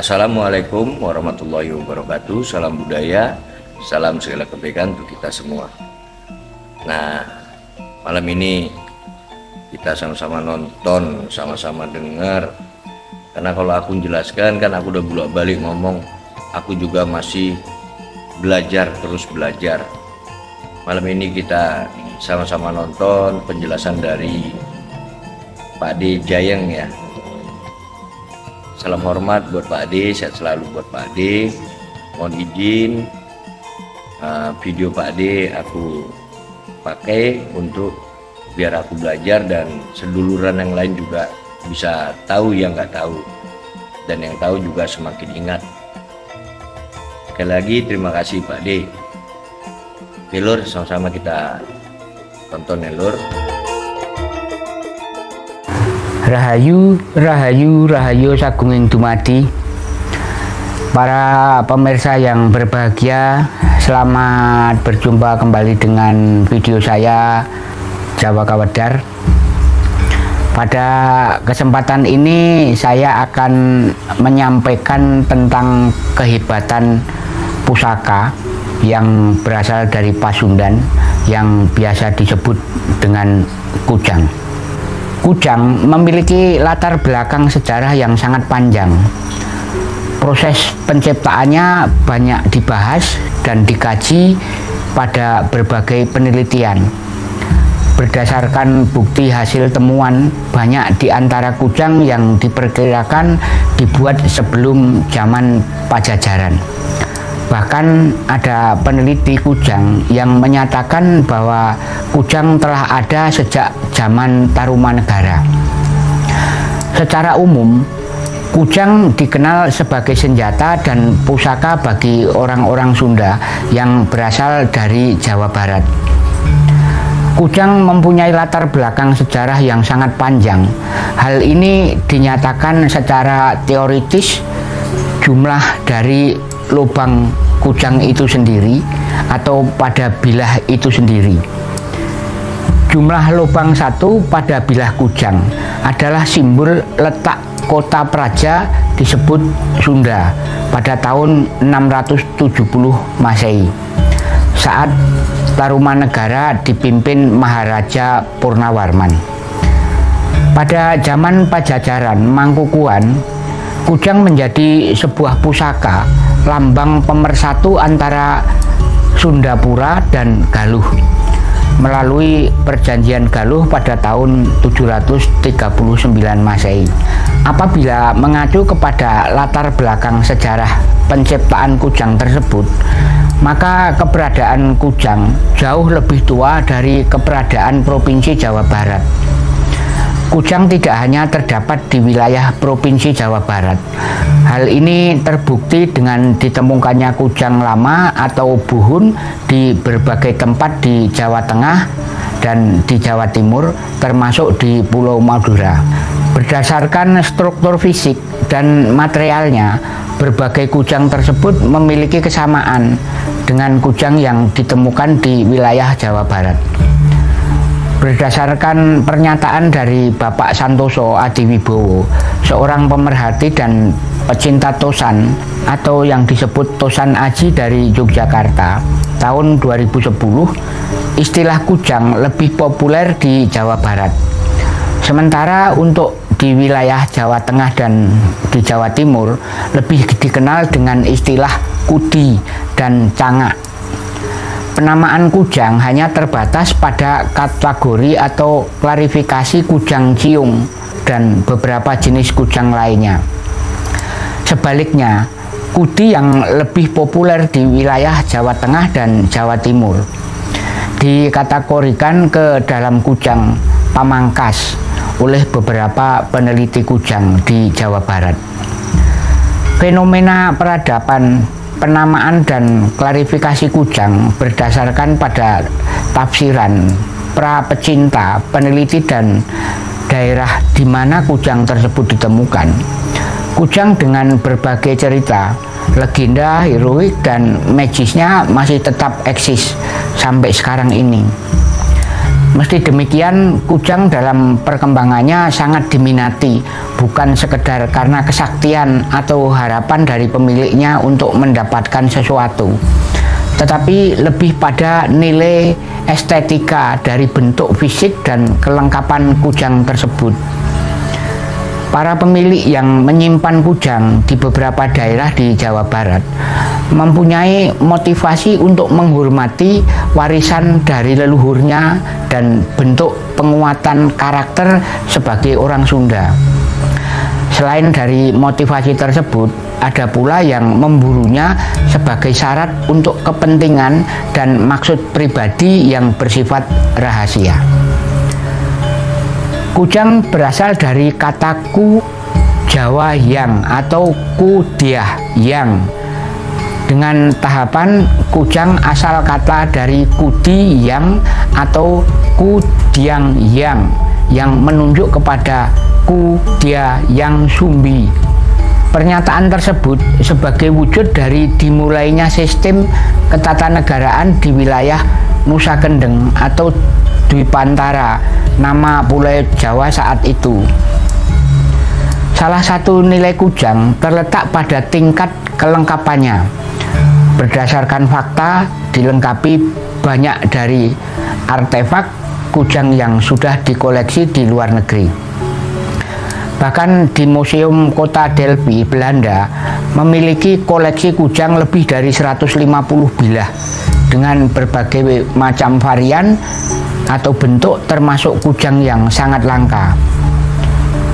Assalamualaikum warahmatullahi wabarakatuh. Salam budaya, salam segala kebaikan untuk kita semua. Nah, malam ini kita sama-sama nonton, sama-sama dengar. Karena kalau aku jelaskan kan aku udah bolak-balik ngomong, aku juga masih belajar, terus belajar. Malam ini kita sama-sama nonton penjelasan dari Pak D Jayeng ya. Salam hormat buat Pak D, sehat selalu buat Pak D. Mohon izin video Pak D aku pakai untuk biar aku belajar dan seduluran yang lain juga bisa tahu yang nggak tahu, dan yang tahu juga semakin ingat. Sekali lagi terima kasih Pak D. Oke Lur, sama-sama kita tonton ya Lur. Rahayu, rahayu, rahayu sagunging dumadi. Para pemirsa yang berbahagia, selamat berjumpa kembali dengan video saya Jawa Kawedar. Pada kesempatan ini saya akan menyampaikan tentang kehebatan pusaka yang berasal dari Pasundan yang biasa disebut dengan kujang. Kujang memiliki latar belakang sejarah yang sangat panjang. Proses penciptaannya banyak dibahas dan dikaji pada berbagai penelitian. Berdasarkan bukti hasil temuan, banyak di antara kujang yang diperkirakan dibuat sebelum zaman Pajajaran. Bahkan ada peneliti kujang yang menyatakan bahwa kujang telah ada sejak zaman Tarumanegara. Secara umum, kujang dikenal sebagai senjata dan pusaka bagi orang-orang Sunda yang berasal dari Jawa Barat. Kujang mempunyai latar belakang sejarah yang sangat panjang. Hal ini dinyatakan secara teoritis. Jumlah dari lubang kujang itu sendiri atau pada bilah itu sendiri. Jumlah lubang satu pada bilah kujang adalah simbol letak kota Praja disebut Sunda pada tahun 670 Masehi saat Tarumanegara dipimpin Maharaja Purnawarman. Pada zaman Pajajaran Mangkukuan, kujang menjadi sebuah pusaka, lambang pemersatu antara Sundapura dan Galuh melalui perjanjian Galuh pada tahun 739 Masehi. Apabila mengacu kepada latar belakang sejarah penciptaan kujang tersebut, maka keberadaan kujang jauh lebih tua dari keberadaan Provinsi Jawa Barat. Kujang tidak hanya terdapat di wilayah Provinsi Jawa Barat. Hal ini terbukti dengan ditemukannya kujang lama atau buhun di berbagai tempat di Jawa Tengah dan di Jawa Timur, termasuk di Pulau Madura. Berdasarkan struktur fisik dan materialnya, berbagai kujang tersebut memiliki kesamaan dengan kujang yang ditemukan di wilayah Jawa Barat. Berdasarkan pernyataan dari Bapak Santoso Adiwibowo, seorang pemerhati dan pecinta tosan atau yang disebut tosan aji dari Yogyakarta, tahun 2010, istilah kujang lebih populer di Jawa Barat. Sementara untuk di wilayah Jawa Tengah dan di Jawa Timur lebih dikenal dengan istilah kudi dan cangak. Penamaan kujang hanya terbatas pada kategori atau klarifikasi kujang ciung dan beberapa jenis kujang lainnya. Sebaliknya, kudi yang lebih populer di wilayah Jawa Tengah dan Jawa Timur dikategorikan ke dalam kujang pamangkas oleh beberapa peneliti kujang di Jawa Barat. Fenomena peradaban, penamaan dan klarifikasi kujang berdasarkan pada tafsiran pra pecinta, peneliti dan daerah di mana kujang tersebut ditemukan. Kujang dengan berbagai cerita, legenda, heroik dan magisnya masih tetap eksis sampai sekarang ini. Meski demikian, kujang dalam perkembangannya sangat diminati, bukan sekedar karena kesaktian atau harapan dari pemiliknya untuk mendapatkan sesuatu, tetapi lebih pada nilai estetika dari bentuk fisik dan kelengkapan kujang tersebut. Para pemilik yang menyimpan kujang di beberapa daerah di Jawa Barat mempunyai motivasi untuk menghormati warisan dari leluhurnya dan bentuk penguatan karakter sebagai orang Sunda. Selain dari motivasi tersebut, ada pula yang memburunya sebagai syarat untuk kepentingan dan maksud pribadi yang bersifat rahasia. Kujang berasal dari kata ku Jawa yang atau kudiah yang. Dengan tahapan, kujang asal kata dari kudi yang atau kudiang yang menunjuk kepada kudia yang sumbi. Pernyataan tersebut sebagai wujud dari dimulainya sistem ketatanegaraan di wilayah Nusa Kendeng atau Dwipantara, nama Pulau Jawa saat itu. Salah satu nilai kujang terletak pada tingkat kelengkapannya. Berdasarkan fakta, dilengkapi banyak dari artefak kujang yang sudah dikoleksi di luar negeri. Bahkan di Museum Kota Delphi, Belanda, memiliki koleksi kujang lebih dari 150 bilah dengan berbagai macam varian atau bentuk, termasuk kujang yang sangat langka.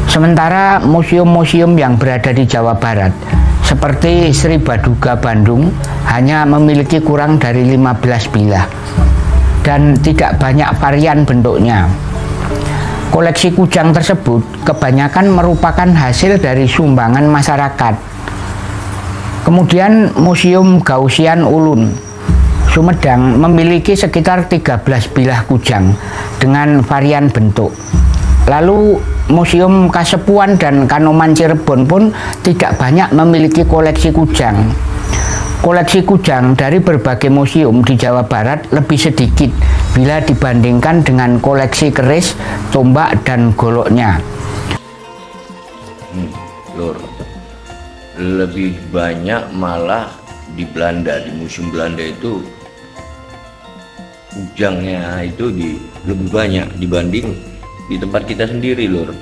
Sementara museum-museum yang berada di Jawa Barat seperti Sri Baduga Bandung hanya memiliki kurang dari 15 bilah dan tidak banyak varian bentuknya. Koleksi kujang tersebut kebanyakan merupakan hasil dari sumbangan masyarakat. Kemudian Museum Gaussian Ulun, Sumedang memiliki sekitar 13 bilah kujang dengan varian bentuk. Lalu Museum Kasepuan dan Kanoman Cirebon pun tidak banyak memiliki koleksi kujang. Koleksi kujang dari berbagai museum di Jawa Barat lebih sedikit bila dibandingkan dengan koleksi keris, tombak, dan goloknya. Lur, lebih banyak malah di Belanda, di museum Belanda itu kujangnya itu lebih banyak dibanding di tempat kita sendiri, Lur.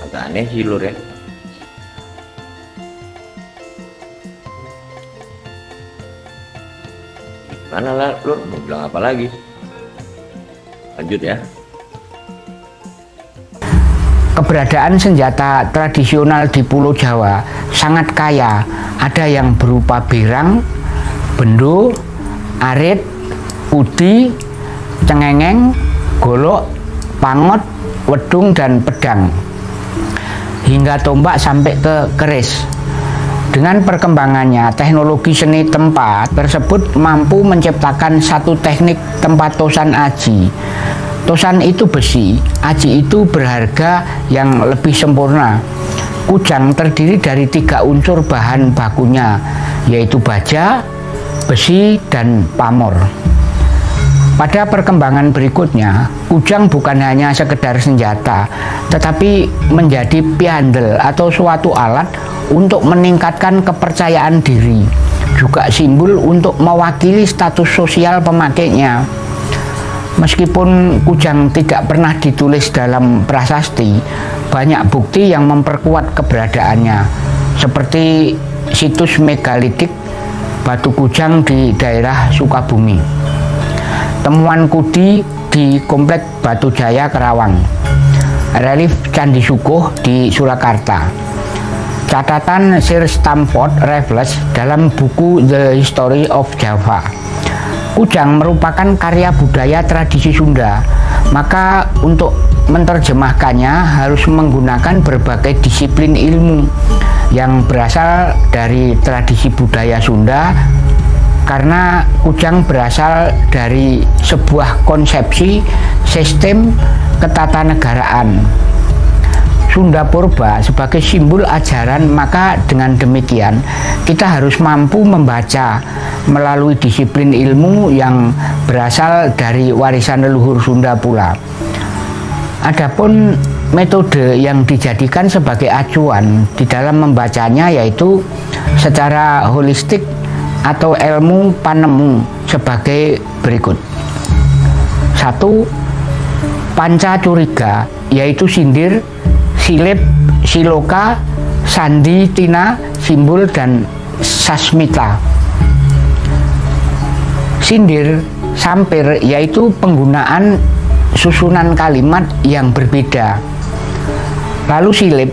Agak aneh sih, Lur, ya. Mana lah, Lur, mau bilang apa lagi? Lanjut ya. Keberadaan senjata tradisional di Pulau Jawa sangat kaya. Ada yang berupa berang, bendo, arit, udi, cengengeng, golok, pangot, wedung, dan pedang, hingga tombak sampai ke keris. Dengan perkembangannya, teknologi seni tempa tersebut mampu menciptakan satu teknik tempa tosan aji. Tosan itu besi, aji itu berharga yang lebih sempurna. Kujang terdiri dari 3 unsur bahan bakunya, yaitu baja, besi, dan pamor. Pada perkembangan berikutnya, kujang bukan hanya sekedar senjata, tetapi menjadi piandel atau suatu alat untuk meningkatkan kepercayaan diri, juga simbol untuk mewakili status sosial pemakainya. Meskipun kujang tidak pernah ditulis dalam prasasti, banyak bukti yang memperkuat keberadaannya, seperti situs megalitik batu kujang di daerah Sukabumi, temuan kudi di Komplek Batu Jaya Kerawang, relief Candi Sukuh di Surakarta, catatan Sir Stamford Raffles dalam buku The History of Java. Kujang merupakan karya budaya tradisi Sunda, maka untuk menerjemahkannya harus menggunakan berbagai disiplin ilmu yang berasal dari tradisi budaya Sunda, karena kujang berasal dari sebuah konsepsi sistem ketatanegaraan. Sunda Purba sebagai simbol ajaran, maka dengan demikian kita harus mampu membaca melalui disiplin ilmu yang berasal dari warisan leluhur Sunda pula. Adapun metode yang dijadikan sebagai acuan di dalam membacanya yaitu secara holistik atau ilmu panemu sebagai berikut. 1. Panca curiga, yaitu sindir, silip, siloka, sandi, tina, simbol, dan sasmita. Sindir, sampir, yaitu penggunaan susunan kalimat yang berbeda. Lalu silip,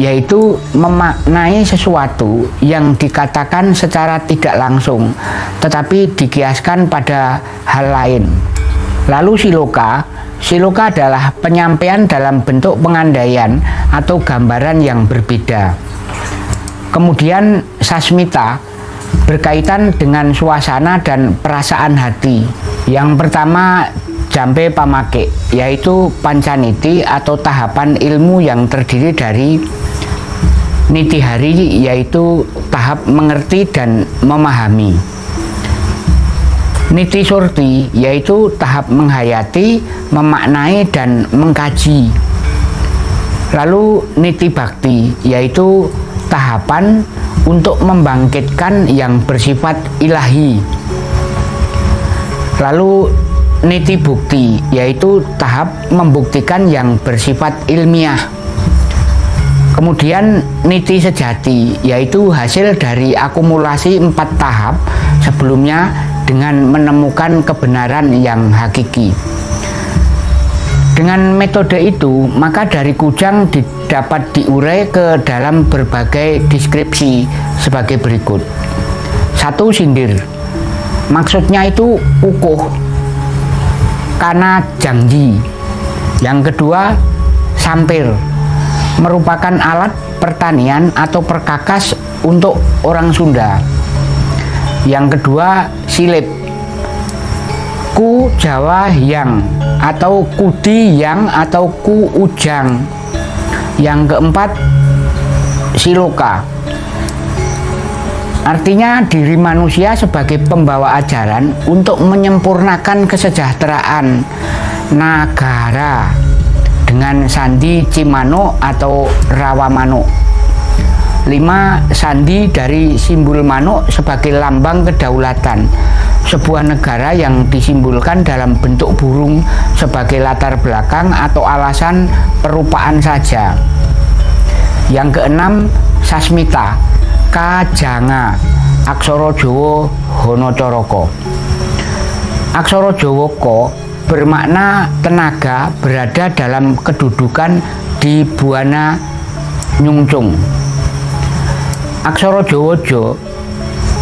yaitu memaknai sesuatu yang dikatakan secara tidak langsung tetapi dikiaskan pada hal lain. Lalu siloka, siloka adalah penyampaian dalam bentuk pengandaian atau gambaran yang berbeda. Kemudian sasmita berkaitan dengan suasana dan perasaan hati. Yang pertama jampe pamake, yaitu pancaniti atau tahapan ilmu yang terdiri dari nitihari, yaitu tahap mengerti dan memahami. Niti surti, yaitu tahap menghayati, memaknai, dan mengkaji. Lalu niti bakti, yaitu tahapan untuk membangkitkan yang bersifat ilahi. Lalu niti bukti, yaitu tahap membuktikan yang bersifat ilmiah. Kemudian niti sejati, yaitu hasil dari akumulasi 4 tahap sebelumnya dengan menemukan kebenaran yang hakiki. Dengan metode itu, maka dari kujang dapat diurai ke dalam berbagai deskripsi sebagai berikut. 1. Sindir, maksudnya itu ukuh, kana janji. Yang kedua, sampir, merupakan alat pertanian atau perkakas untuk orang Sunda. Yang kedua, silip, ku Jawa yang atau kudi yang atau ku ujang. Yang keempat, siloka, artinya diri manusia sebagai pembawa ajaran untuk menyempurnakan kesejahteraan nagara dengan sandi cimano atau rawa manuk. 5. Sandi dari simbol manuk sebagai lambang kedaulatan sebuah negara yang disimbolkan dalam bentuk burung sebagai latar belakang atau alasan perupaan saja. Yang keenam, sasmita, kajanga, aksara Jawa Hanacaraka. Aksara Jawa ko bermakna tenaga berada dalam kedudukan di buana nyungcung. Aksara Jawa Jo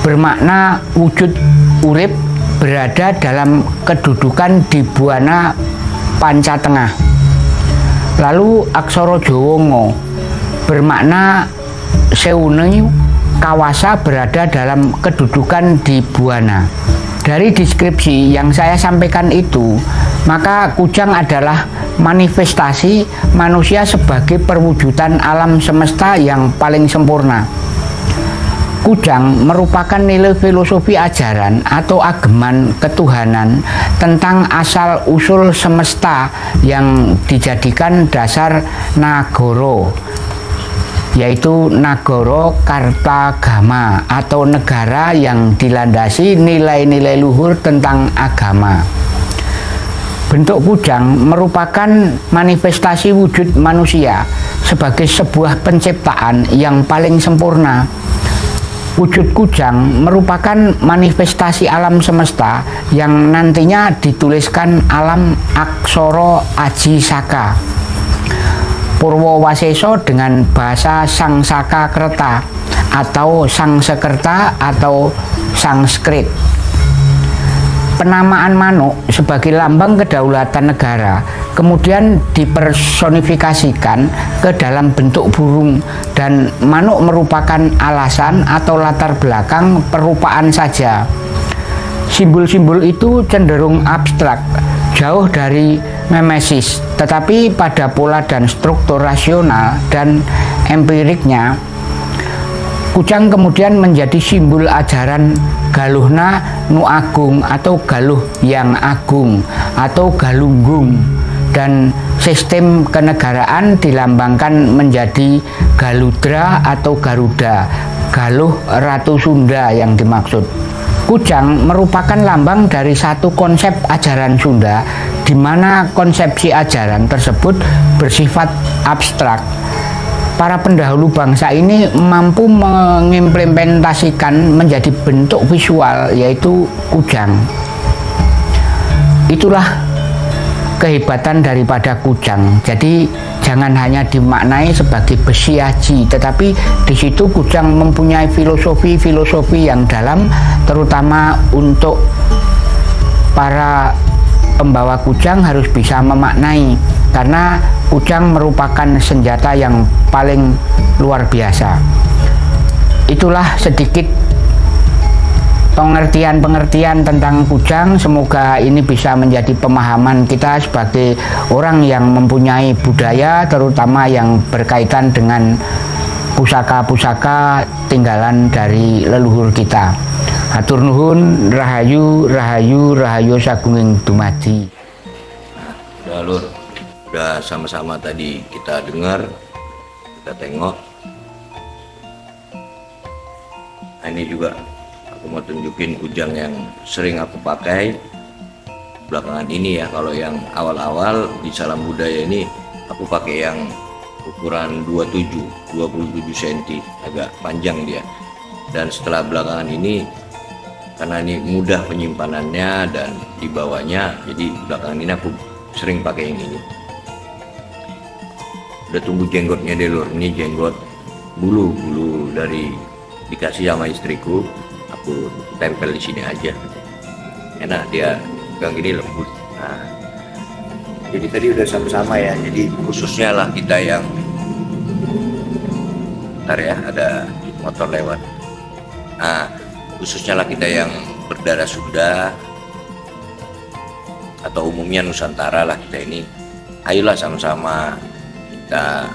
bermakna wujud urip berada dalam kedudukan di buana panca tengah. Lalu aksara Jawa Ngo bermakna seune kawasa berada dalam kedudukan di buana. Dari deskripsi yang saya sampaikan itu, maka kujang adalah manifestasi manusia sebagai perwujudan alam semesta yang paling sempurna. Kujang merupakan nilai filosofi ajaran atau ageman ketuhanan tentang asal-usul semesta yang dijadikan dasar nagara, yaitu Nagara Kartagama atau negara yang dilandasi nilai-nilai luhur tentang agama. Bentuk kujang merupakan manifestasi wujud manusia sebagai sebuah penciptaan yang paling sempurna. Wujud kujang merupakan manifestasi alam semesta yang nantinya dituliskan alam aksara Aji Saka Purwowasesa dengan bahasa Sangsaka Kreta atau Sangsekerta atau Sanskrit. Penamaan manuk sebagai lambang kedaulatan negara kemudian dipersonifikasikan ke dalam bentuk burung, dan manuk merupakan alasan atau latar belakang perupaan saja. Simbol-simbol itu cenderung abstrak, jauh dari memesis, tetapi pada pola dan struktur rasional dan empiriknya, kujang kemudian menjadi simbol ajaran Galuhna nu agung atau Galuh yang agung atau Galunggung, dan sistem kenegaraan dilambangkan menjadi Galudra atau Garuda, Galuh Ratu Sunda yang dimaksud. Kujang merupakan lambang dari satu konsep ajaran Sunda, di mana konsepsi ajaran tersebut bersifat abstrak. Para pendahulu bangsa ini mampu mengimplementasikan menjadi bentuk visual, yaitu kujang. Itulah kehebatan daripada kujang. Jadi jangan hanya dimaknai sebagai besi aji, tetapi di situ kujang mempunyai filosofi yang dalam, terutama untuk para pembawa kujang harus bisa memaknai, karena kujang merupakan senjata yang paling luar biasa. Itulah sedikit pengertian tentang kujang. Semoga ini bisa menjadi pemahaman kita sebagai orang yang mempunyai budaya, terutama yang berkaitan dengan pusaka-pusaka tinggalan dari leluhur kita. Hatur nuhun, rahayu, rahayu, rahayu sagunging dumadi. Udah Lur, udah sama-sama tadi kita dengar, kita tengok. Nah, ini juga aku mau tunjukin kujang yang sering aku pakai belakangan ini ya. Kalau yang awal-awal di Salam Budaya ini aku pakai yang ukuran 27 cm, agak panjang dia. Dan setelah belakangan ini, karena ini mudah penyimpanannya dan dibawanya, jadi belakangan ini aku sering pakai yang ini. Udah tumbuh jenggotnya deh Lur, ini jenggot bulu dari dikasih sama istriku, aku tempel di sini aja. Enak dia pegang gini, lembut. Nah, jadi tadi udah sama-sama ya. Jadi khususnya lah kita yang, ntar ya ada motor lewat. Nah, khususnya lah kita yang berdarah Sunda atau umumnya Nusantara lah kita ini. Ayolah sama-sama kita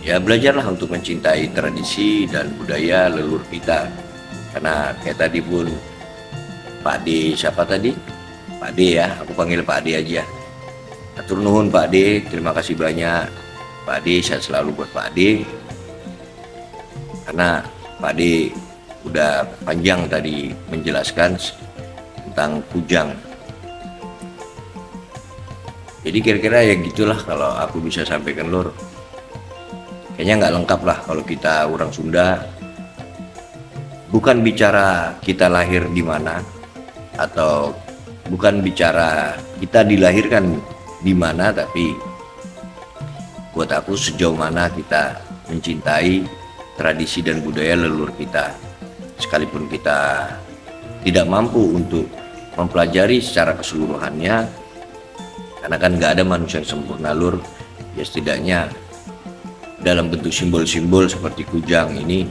ya belajarlah untuk mencintai tradisi dan budaya leluhur kita. Karena kayak tadi pun Pak D, siapa tadi? Pak D ya, aku panggil Pak D aja. Atur nuhun Pak D, terima kasih banyak Pak D, saya selalu buat Pak D. Karena Pak D udah panjang tadi menjelaskan tentang kujang. Jadi kira-kira ya gitulah kalau aku bisa sampaikan Lur. Kayaknya nggak lengkap lah kalau kita orang Sunda. Bukan bicara kita lahir di mana, atau bukan bicara kita dilahirkan di mana, tapi buat aku sejauh mana kita mencintai tradisi dan budaya leluhur kita. Sekalipun kita tidak mampu untuk mempelajari secara keseluruhannya, karena kan nggak ada manusia yang sempurna Lur, ya setidaknya dalam bentuk simbol-simbol seperti kujang ini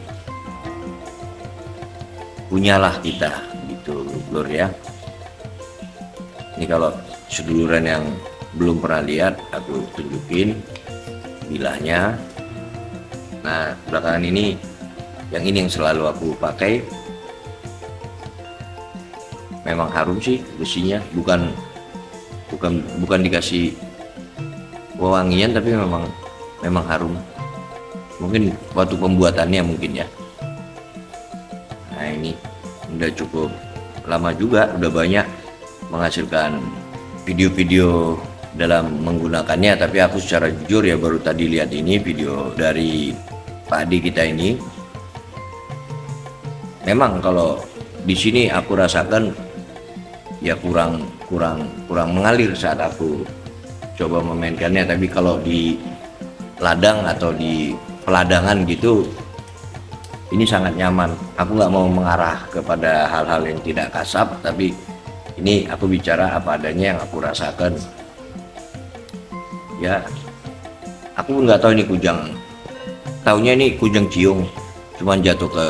punyalah kita gitu Lur ya. Ini kalau seduluran yang belum pernah lihat aku tunjukin bilahnya. Nah belakangan ini yang selalu aku pakai, memang harum sih besinya, bukan dikasih wewangian, tapi memang harum. Mungkin waktu pembuatannya mungkin ya. Nah ini udah cukup lama juga, udah banyak menghasilkan video-video dalam menggunakannya. Tapi aku secara jujur ya baru tadi lihat ini video dari Pak Adi kita ini. Memang kalau di sini aku rasakan ya kurang mengalir saat aku coba memainkannya. Tapi kalau di ladang atau di peladangan gitu ini sangat nyaman. Aku nggak mau mengarah kepada hal-hal yang tidak kasar, tapi ini aku bicara apa adanya yang aku rasakan. Ya aku nggak tahu ini kujang, taunya ini kujang ciung, cuman jatuh ke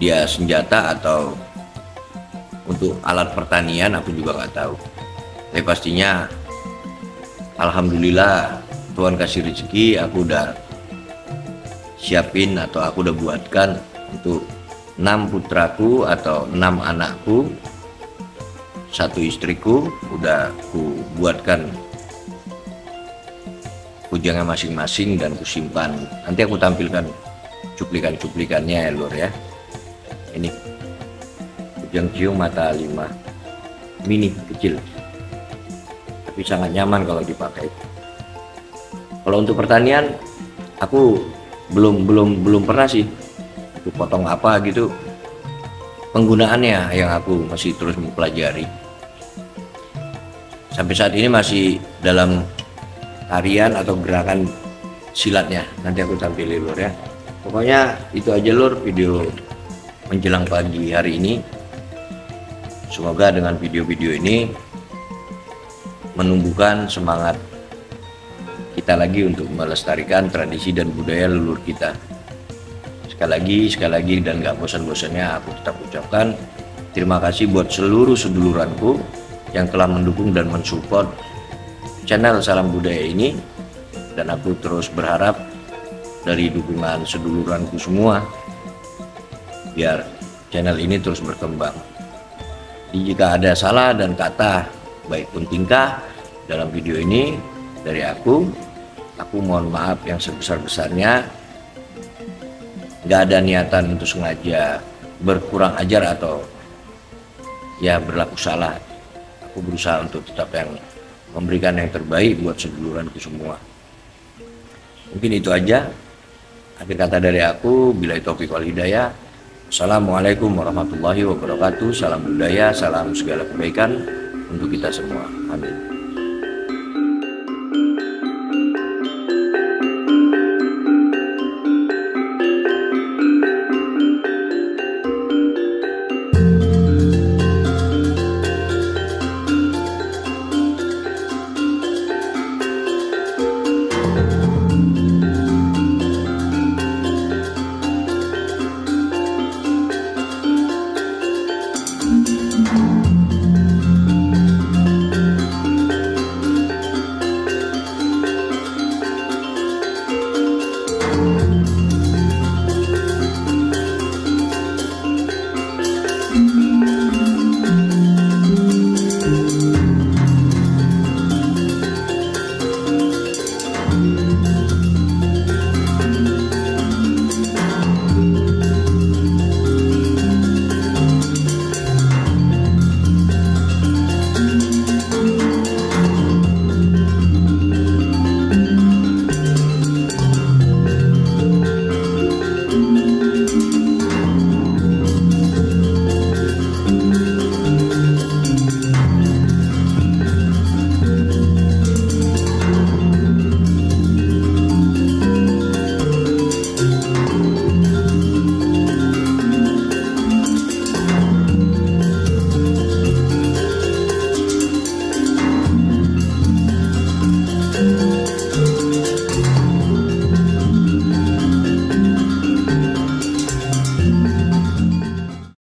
dia senjata atau untuk alat pertanian aku juga nggak tahu. Tapi pastinya alhamdulillah Tuhan kasih rezeki, aku udah siapin atau aku udah buatkan untuk 6 putraku atau 6 anakku, 1 istriku, udah aku buatkan kujangnya masing-masing dan aku simpan. Nanti aku tampilkan cuplikan-cuplikannya ya lur ya. Ini kujang ciung mata 5 mini kecil, tapi sangat nyaman kalau dipakai. Kalau untuk pertanian aku belum pernah sih untuk potong apa gitu, penggunaannya yang aku masih terus mempelajari. Sampai saat ini masih dalam tarian atau gerakan silatnya, nanti aku tampilin lur ya. Pokoknya itu aja lur video menjelang pagi hari ini. Semoga dengan video-video ini menumbuhkan semangat kita lagi untuk melestarikan tradisi dan budaya leluhur kita. Sekali lagi dan gak bosan-bosannya aku tetap ucapkan terima kasih buat seluruh seduluranku yang telah mendukung dan mensupport channel Salam Budaya ini, dan aku terus berharap dari dukungan seduluranku semua biar channel ini terus berkembang. Jadi jika ada salah dan kata baik pun tingkah dalam video ini dari aku mohon maaf yang sebesar-besarnya. Gak ada niatan untuk sengaja berkurang ajar atau ya berlaku salah. Aku berusaha untuk tetap yang memberikan yang terbaik buat seduluranku semua. Mungkin itu aja. Akhir kata dari aku, billahi taufiq wal hidayah. Assalamualaikum warahmatullahi wabarakatuh. Salam budaya, salam segala kebaikan untuk kita semua. Amin.